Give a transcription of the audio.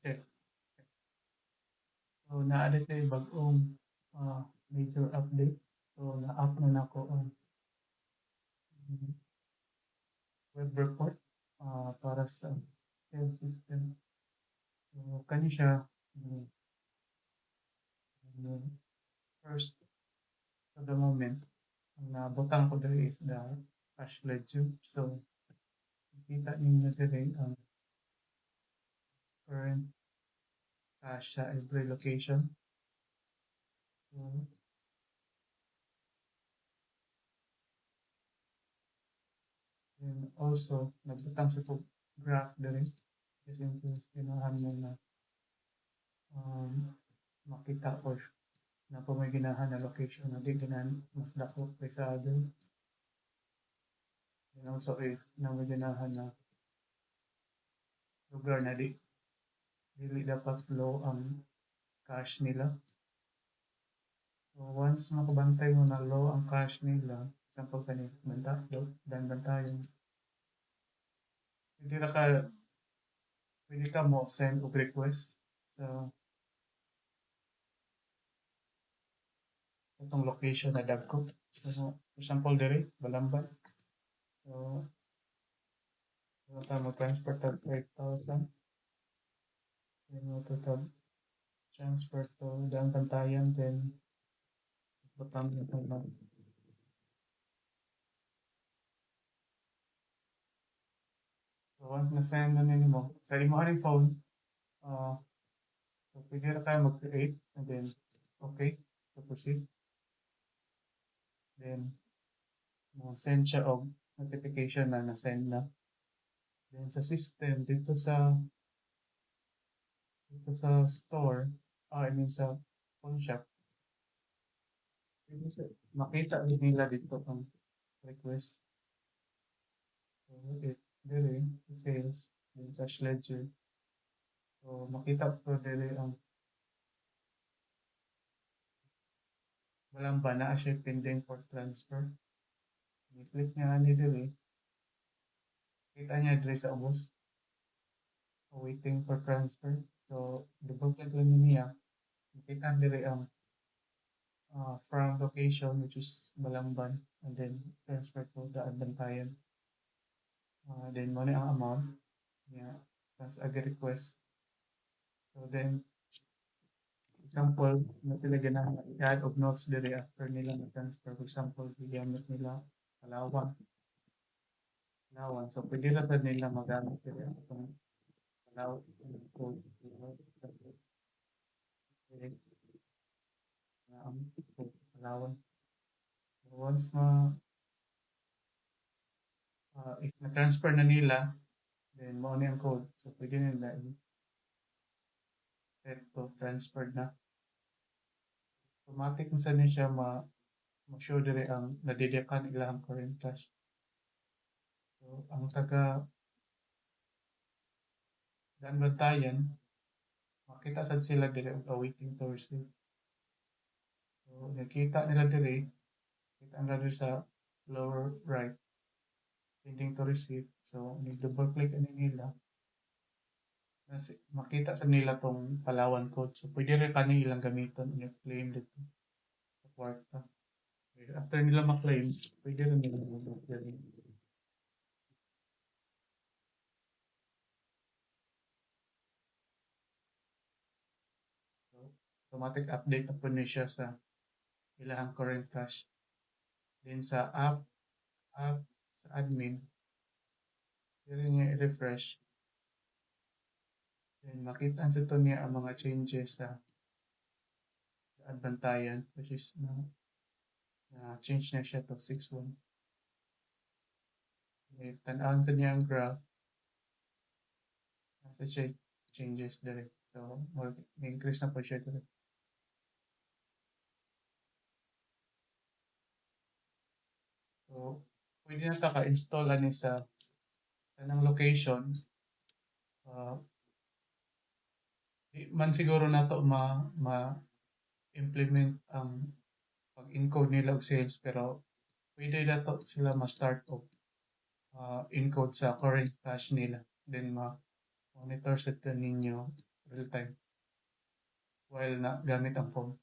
check. So naa kay bag-ong major update. So na-up na nako ang web report para sa sales system. So kani siya mm, first for the moment. Ang nabutang ko diri is the cash ledger. So makita ninyo diri ang current cash sa every location. So and also nagbutang sa kog graph diri just in case ganahan mo na makita or na kung may ginahan na location na di ganahan mas dako kaysa other. And also if na may ganahan na lugar na dili dapat low ang cash nila. So once makabantay mo na low ang cash nila, example kani banta low dan bantayon. Hindi na ka pwede ka mo send og request sa itong location na dagko. So for example diri Balamban. So ta mo transfer tag 5,000. Then mo to tag transfer to daan bantayan then butang na to na. So once na send na nimo sa imo aning phone, so pwede na kayo mag-create and then okay, so proceed. Then mo send siya og notification na na-send na. Then sa system dito sa store, I mean sa phone shop, pwede makita din nila dito ang request. So it dili sales then cash ledger. So makita ko dili ang walang ba naa siya pending for transfer. I-click niya ani dili. Kita niya diri sa ubos. Waiting for transfer. So double click lang niya. Makita diri ang from location which is Balamban and then transfer to the Bantayan. Then mo ang amount niya plus ag request. So then example na sila ganahan i-add og notes diri after nila na-transfer. For example, gigamit nila Palawan. So pwede na sad nila magamit diri itong Palawan code. Na ang Palawan. So once if na-transfer na nila, then mo ang code. So pwede nila set to transferred na. Automatic na sa siya ma-show diri ang nadidekan ilang current cash. So ang taga daan bantayan, makita sad sila diri og awaiting to receive. So nakita nila diri, kita nila diri sa lower right, pending to receive. So ni-double click ani nila. Makita sa nila tong Palawan code. So pwede rin kani ilang gamiton i-claim dito sa kwarta. After nila ma-claim, pwede rin nila mag-claim. So, automatic update na po niya siya sa ilahang current cash. Then sa app sa admin, pwede niya i-refresh. Then makita sa to niya ang mga changes sa Bantayan, which is na-change na siya to 6-1. If tan-aon sa niya ang graph, nasa siya changes direct. So, may-increase na po siya direct. So, pwede na ka-install ani sa tanang location. Di man siguro nato ma-implement ang pag-encode nila og sales pero pwede nato sila ma-start og encode sa current cash nila. Then ma-monitor sa ninyo real time while na gamit ang phone.